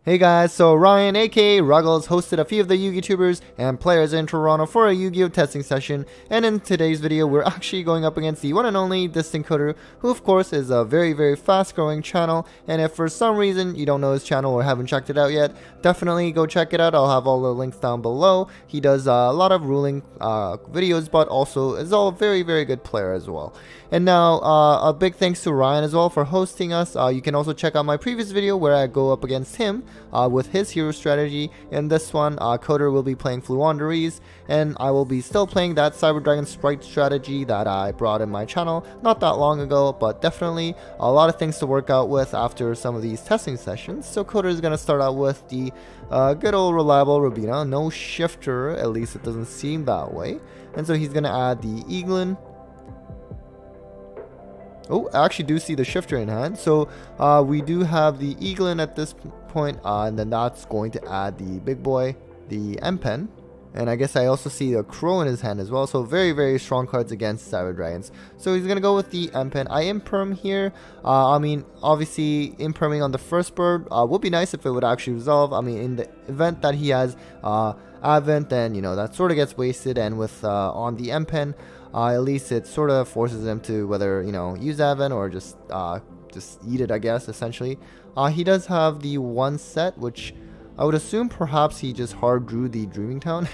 Hey guys, so Ryan aka Ruggles hosted a few of the Yu-Gi tubers and players in Toronto for a Yu-Gi-Oh testing session, and in today's video we're actually going up against the one and only DistantCoder, who of course is a very fast growing channel. And if for some reason you don't know his channel or haven't checked it out yet, definitely go check it out. I'll have all the links down below. He does a lot of ruling videos, but also is a very good player as well. And now a big thanks to Ryan as well for hosting us. You can also check out my previous video where I go up against him with his hero strategy. In this one, Coder will be playing Floowandereeze, and I will be still playing that Cyber Dragon Spright strategy that I brought in my channel not that long ago, but definitely a lot of things to work out with after some of these testing sessions. So Coder is going to start out with the good old reliable Robina, no shifter, at least it doesn't seem that way. And so he's going to add the Eaglin. Oh, I actually do see the shifter in hand. So we do have the Eaglin at this point, and then that's going to add the big boy, the M-Pen. And I guess I also see a crow in his hand as well. So very strong cards against Cyber Dragons. So he's going to go with the M-Pen. I imperm here. I mean, obviously imperming on the first bird would be nice if it would actually resolve. I mean, in the event that he has Advent, then, you know, that sort of gets wasted. And with on the M-Pen, at least it sort of forces him to whether, you know, use Advent or just eat it, I guess, essentially. He does have the one set, which I would assume perhaps he just hard drew the Dreaming Town.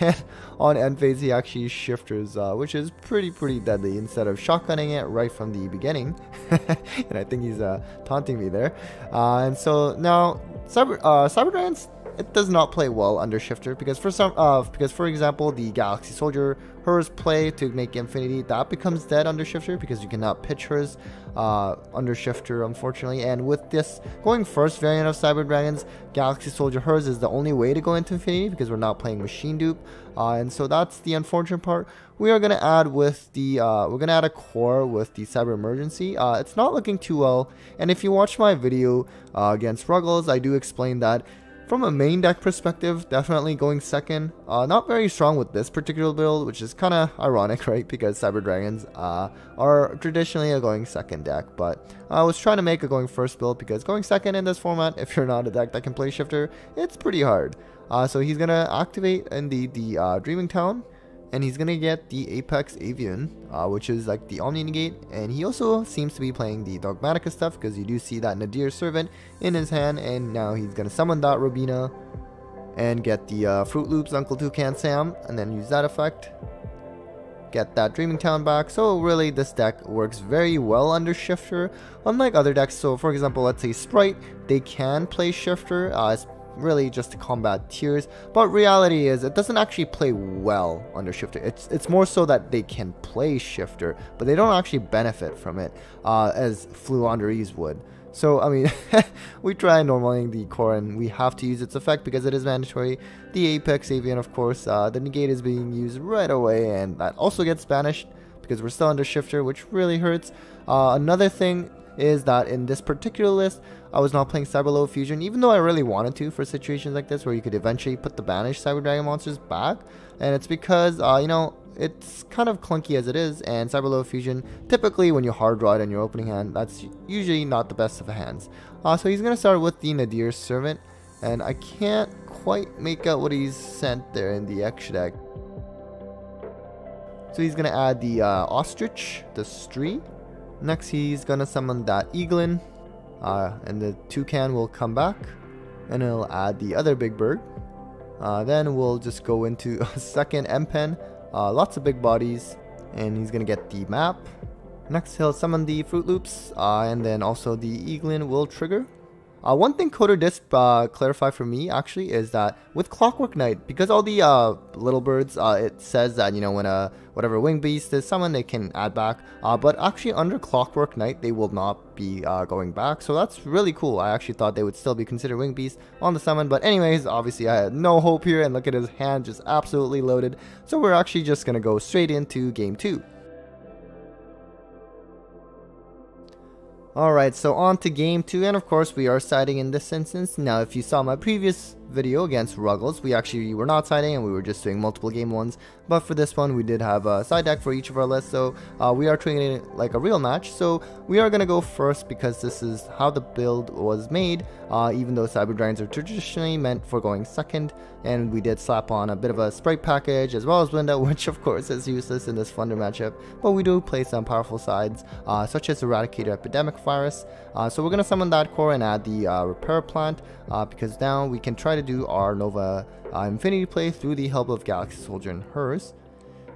On end phase, he actually shifters, which is pretty deadly, instead of shotgunning it right from the beginning. And I think he's taunting me there. And so now Cyber Dragons, it does not play well under shifter, because for example the Galaxy Soldier, hers play to make Infinity, that becomes dead under shifter because you cannot pitch hers under shifter, unfortunately. And with this going first variant of Cyber Dragons, Galaxy Soldier, hers is the only way to go into Infinity because we're not playing machine dupe, and so that's the unfortunate part. We are going to add with the we're going to add a core with the Cyber Emergency. It's not looking too well, and if you watch my video against Ruggles, I do explain that from a main deck perspective, definitely going second. Not very strong with this particular build, which is kind of ironic, right? Because Cyber Dragons are traditionally a going second deck. But I was trying to make a going first build, because going second in this format, if you're not a deck that can play shifter, it's pretty hard. So he's going to activate in the Dreaming Town. And he's going to get the Apex Avian, which is like the Omni Negate. And he also seems to be playing the Dogmatica stuff, because you do see that Nadir Servant in his hand. And now he's going to summon that Robina and get the Fruit Loops Uncle Toucan Sam, and then use that effect. Get that Dreaming Town back. So really this deck works very well under shifter, unlike other decks. So for example, let's say Spright, they can play shifter. Really just to combat tiers, but reality is it doesn't actually play well under shifter. It's more so that they can play shifter, but they don't actually benefit from it as Floowandereeze would. So I mean, we try normaling the core, and we have to use its effect because it is mandatory. The Apex Avian, of course, the negate is being used right away, and that also gets banished because we're still under shifter, which really hurts. Another thing is that in this particular list, I was not playing Cyberlow Fusion, even though I really wanted to for situations like this where you could eventually put the banished Cyber Dragon monsters back. And it's because, you know, it's kind of clunky as it is, and Cyberlow Fusion, typically when you hard draw it in your opening hand, that's usually not the best of hands. So he's going to start with the Nadir Servant, and I can't quite make out what he's sent there in the extra deck. So he's going to add the Ostrich, the Stree. Next, he's gonna summon that Eaglin, and the Toucan will come back, and it'll add the other big bird. Then we'll just go into a second M-Pen, lots of big bodies, and he's gonna get the map. Next, he'll summon the Fruit Loops, and then also the Eaglin will trigger. One thing Coder did clarify for me actually is that with Clockwork Knight, because all the little birds, it says that, you know, when whatever wing beast is summoned, they can add back. But actually under Clockwork Knight, they will not be going back. So that's really cool. I actually thought they would still be considered wing beast on the summon. But anyways, obviously I had no hope here, and look at his hand, just absolutely loaded. So we're actually just going to go straight into game 2. Alright, so on to game 2, and of course we are siding in this instance. Now if you saw my previous video against Ruggles, we actually were not siding and we were just doing multiple game ones. But for this one, we did have a side deck for each of our lists, so we are treating it like a real match. So we are going to go first because this is how the build was made, even though Cyber Dragons are traditionally meant for going second. And we did slap on a bit of a Spright package as well as Window, which of course is useless in this Flunder matchup. But we do play some powerful sides, such as Eradicator Epidemic Virus. So we're going to summon that core and add the Repair Plant, because now we can try to do our Nova Infinity play through the help of Galaxy Soldier and hers.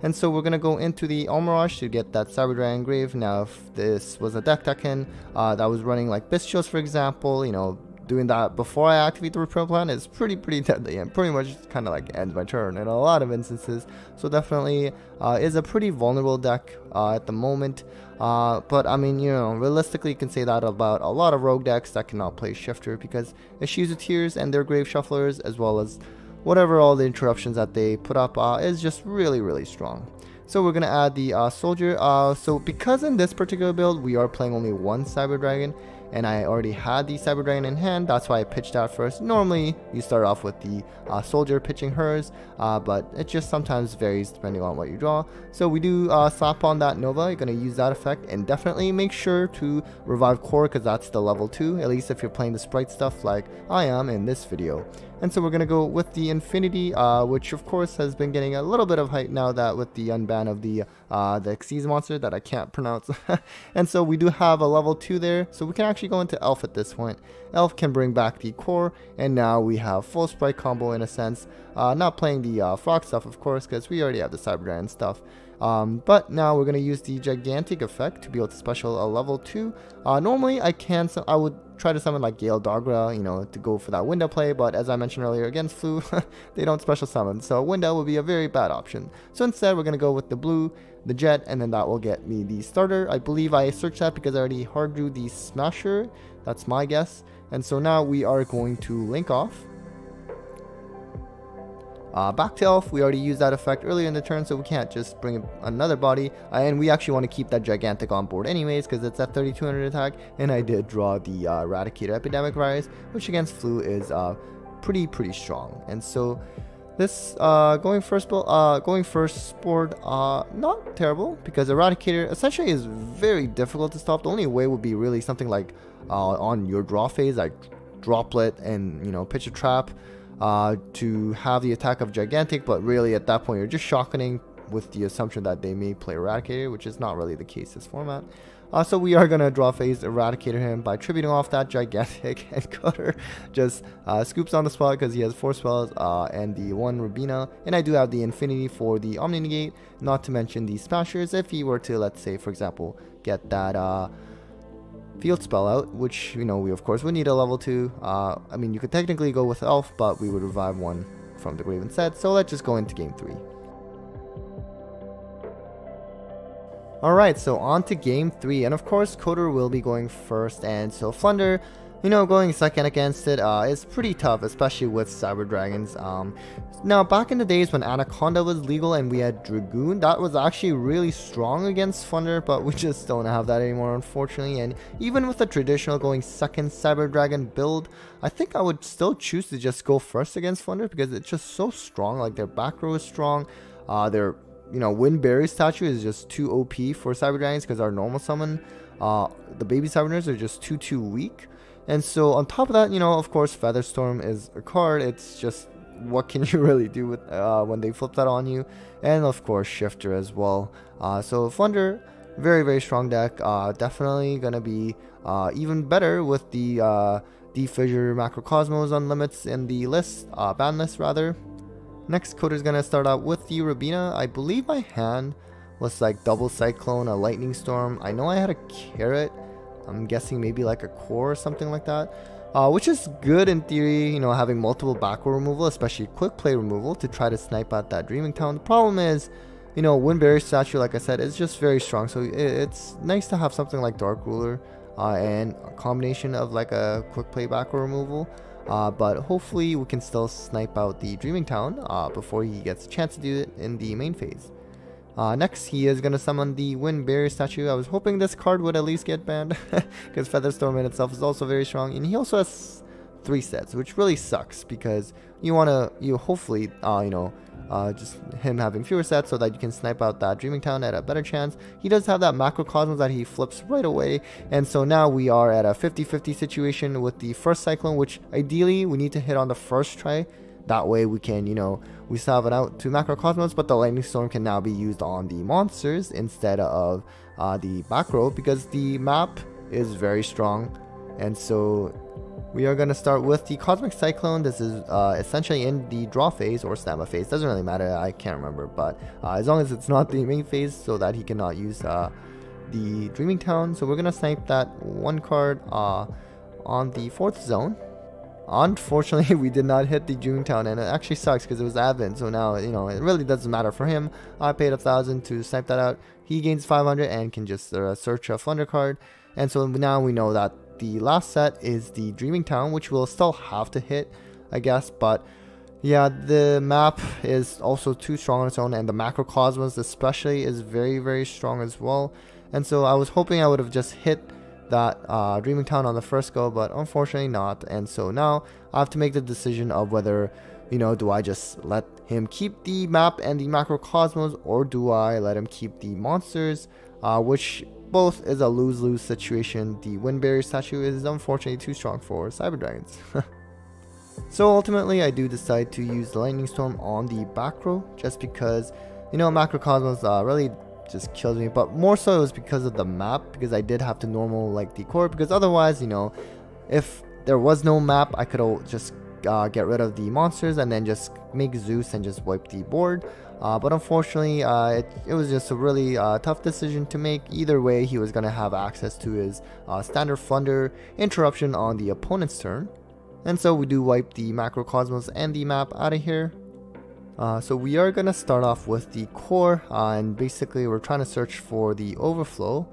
And so we're going to go into the Almirage to get that Cyber Dragon Grave. Now if this was a deck Tekken that was running like Bestials, for example, you know, doing that before I activate the Repair Plan is pretty deadly and pretty much kind of like ends my turn in a lot of instances. So definitely is a pretty vulnerable deck at the moment. But I mean, you know, realistically you can say that about a lot of rogue decks that cannot play Shifter, because Issues of Tears and their Grave Shufflers, as well as whatever all the interruptions that they put up, is just really strong. So we're going to add the Soldier. So because in this particular build we are playing only one Cyber Dragon, and I already had the Cyber Dragon in hand, that's why I pitched that first. Normally you start off with the Soldier pitching hers, but it just sometimes varies depending on what you draw. So we do slap on that Nova. You're going to use that effect, and definitely make sure to revive core, because that's the level 2, at least if you're playing the Spright stuff like I am in this video. And so we're going to go with the Infinity, which of course has been getting a little bit of hype now that with the unban of the Xyz monster that I can't pronounce. And so we do have a level 2 there, so we can actually go into Elf at this point. Elf can bring back the core, and now we have full Spright combo in a sense. Not playing the Frog stuff, of course, because we already have the Cyber Dragon stuff. But now we're going to use the Gigantic effect to be able to special a level 2. Normally I would try to summon like Gale Dogra, you know, to go for that Window play, but as I mentioned earlier against Flu, they don't special summon, so Window would be a very bad option. So instead we're going to go with the blue, the Jet, and then that will get me the starter. I believe I searched that because I already hard drew the Smasher, that's my guess. And so now we are going to link off. Back to Elf, we already used that effect earlier in the turn, so we can't just bring another body, and we actually want to keep that Gigantic on board anyways because it's at 3200 attack, and I did draw the Eradicator Epidemic Virus, which against Flu is pretty strong. And so this going first board, not terrible, because Eradicator essentially is very difficult to stop. The only way would be really something like on your draw phase, like Droplet and, you know, pitch a trap to have the attack of Gigantic, but really at that point you're just shotgunning with the assumption that they may play Eradicator, which is not really the case this format. So we are going to draw phase Eradicator him by tributing off that Gigantic, and Cutter just scoops on the spot because he has 4 spells and the 1 Rubina, and I do have the Infinity for the Omni Negate, not to mention the Smashers if he were to, let's say for example, get that field spell out, which, you know, we of course would need a level 2. I mean, you could technically go with Elf, but we would revive one from the grave instead. So let's just go into game 3. Alright, so on to game 3, and of course Coder will be going first, and so Flunder, you know, going second against it is pretty tough, especially with Cyber Dragons. Now, back in the days when Anaconda was legal and we had Dragoon, that was actually really strong against Flunder, but we just don't have that anymore, unfortunately. And even with the traditional going second Cyber Dragon build, I think I would still choose to just go first against Flunder because it's just so strong. Like, their back row is strong, their, you know, Windberry statue is just too OP for Cyber Dragons because our normal summon, the baby Cyberners are just too weak. And so on top of that, you know, of course, Featherstorm is a card. It's just, what can you really do with when they flip that on you? And of course, Shifter as well. So Flunder, very strong deck. Definitely gonna be even better with the Defissure Macrocosmos on limits in the list, ban list rather. Next, Coder's gonna start out with the Rubina. I believe my hand was like double Cyclone, a Lightning Storm. I know I had a Carrot. I'm guessing maybe like a Core or something like that, which is good in theory, you know, having multiple back row removal, especially quick play removal, to try to snipe out that Dreaming Town. The problem is, you know, Windberry statue, like I said, is just very strong, so it's nice to have something like Dark Ruler and a combination of like a quick play back row removal, but hopefully we can still snipe out the Dreaming Town before he gets a chance to do it in the main phase. Next, he is going to summon the Windberry statue. I was hoping this card would at least get banned because Featherstorm in itself is also very strong, and he also has 3 sets, which really sucks because you want to, hopefully, just him having fewer sets so that you can snipe out that Dreaming Town at a better chance. He does have that Macrocosmos that he flips right away, and so now we are at a 50-50 situation with the first Cyclone, which ideally we need to hit on the first try. That way we can, we salve it out to Macrocosmos, but the Lightning Storm can now be used on the monsters instead of the back row because the map is very strong. And so we are going to start with the Cosmic Cyclone. This is essentially in the draw phase or standby phase. Doesn't really matter, I can't remember, but as long as it's not the main phase so that he cannot use the Dreaming Town. So we're going to snipe that one card on the 4th zone. Unfortunately, we did not hit the Dreaming Town, and it actually sucks because it was Advent, so now, it really doesn't matter for him. I paid 1,000 to snipe that out. He gains 500 and can just search a Flunder card. And so now we know that the last set is the Dreaming Town, which we'll still have to hit, I guess. But yeah, the map is also too strong on its own, and the Macrocosmos especially is very, very strong as well. And so I was hoping I would have just hit that Dreaming Town on the first go, but unfortunately not. And so now I have to make the decision of whether, do I just let him keep the map and the Macrocosmos, or do I let him keep the monsters, which both is a lose-lose situation. The Wind Barrier statue is unfortunately too strong for Cyber Dragons. So ultimately I do decide to use the Lightning Storm on the back row just because, Macrocosmos really just kills me, but more so it was because of the map, because I did have to normal like the core, because otherwise, if there was no map, I could just get rid of the monsters and then just make Zeus and just wipe the board. But unfortunately, it was just a really tough decision to make. Either way, he was going to have access to his standard Flunder interruption on the opponent's turn. And so we do wipe the Macrocosmos and the map out of here. So we are going to start off with the core, and basically we're trying to search for the overflow.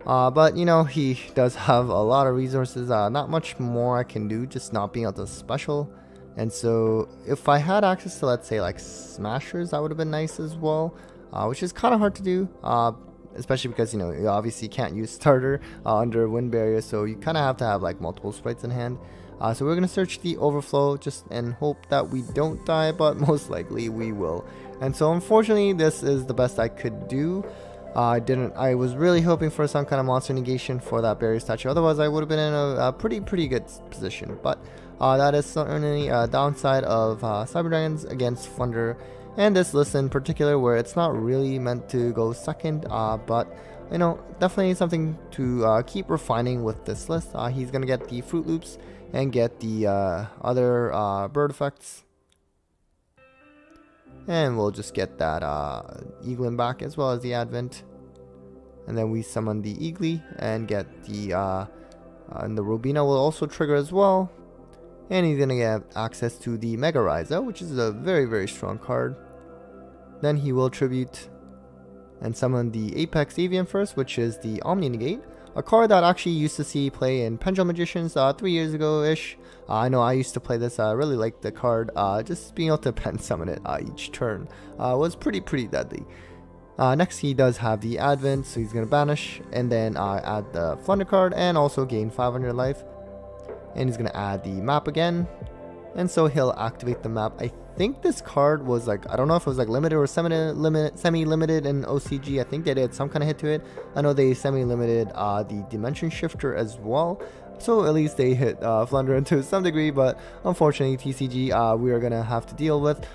But he does have a lot of resources, not much more I can do, just not being able to special. And so if I had access to, let's say, like Smashers, that would have been nice as well, which is kind of hard to do, especially because, you obviously can't use starter under Wind Barrier, so you kind of have to have like multiple sprites in hand. So we're going to search the overflow just and hope that we don't die, but most likely we will. And so unfortunately this is the best I could do. I was really hoping for some kind of monster negation for that barrier statue, otherwise I would have been in a pretty good position. But that is certainly a downside of Cyber Dragons against Flunder, and this list in particular, where it's not really meant to go second, but definitely something to keep refining with this list. He's gonna get the Fruit Loops and get the other bird effects, and we'll just get that Eaglin back as well as the Advent, and then we summon the Eagly and get the and the Robina will also trigger as well, and he's gonna get access to the Mega Ryza, which is a very strong card. Then he will tribute and summon the Apex Avian first, which is the Omni Negate, a card that actually used to see play in Pendulum Magicians 3 years ago-ish. I know I used to play this, I really liked the card. Just being able to pen summon it each turn was pretty deadly. Next he does have the Advent, so he's going to banish and then add the Flunder card and also gain 500 life. And he's going to add the map again, and so he'll activate the map. I think this card was like, I don't know if it was like limited or semi-limited in OCG. I think they did some kind of hit to it. I know they semi-limited the Dimension Shifter as well, so at least they hit Flunder to some degree. But unfortunately TCG, we are gonna have to deal with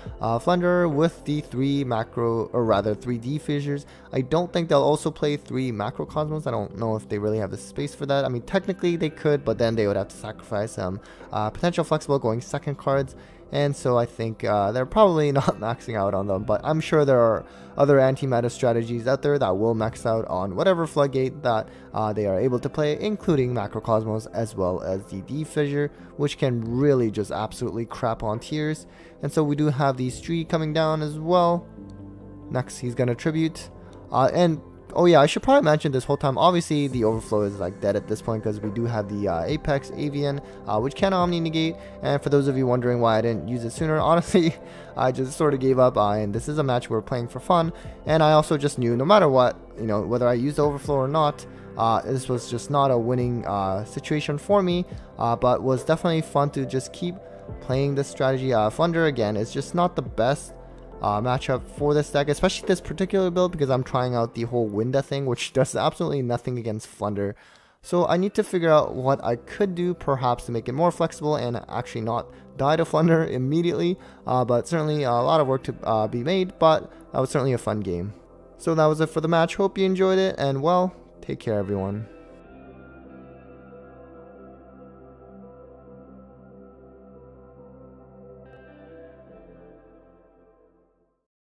Flunder with the 3 macro, or rather 3D fissures. I don't think they'll also play 3 Macrocosmos. I don't know if they really have the space for that. I mean, technically they could, but then they would have to sacrifice some potential flexible going second cards. And so I think they're probably not maxing out on them, but I'm sure there are other anti-meta strategies out there that will max out on whatever floodgate that they are able to play, including Macrocosmos as well as the D Fissure, which can really just absolutely crap on tiers. And so we do have the Street coming down as well. Next he's going to tribute. And oh yeah, I should probably mention this whole time, obviously the overflow is like dead at this point because we do have the Apex Avian, which can Omni Negate. And for those of you wondering why I didn't use it sooner, honestly, I just sort of gave up, and this is a match we're playing for fun, and I also just knew no matter what, you know, whether I use the overflow or not, this was just not a winning situation for me, but was definitely fun to just keep playing this strategy. Flunder again is just not the best matchup for this deck, especially this particular build, because I'm trying out the whole Winda thing, which does absolutely nothing against Flunder. So I need to figure out what I could do perhaps to make it more flexible and actually not die to Flunder immediately, but certainly a lot of work to be made, but that was certainly a fun game. So that was it for the match. Hope you enjoyed it, and well, take care everyone.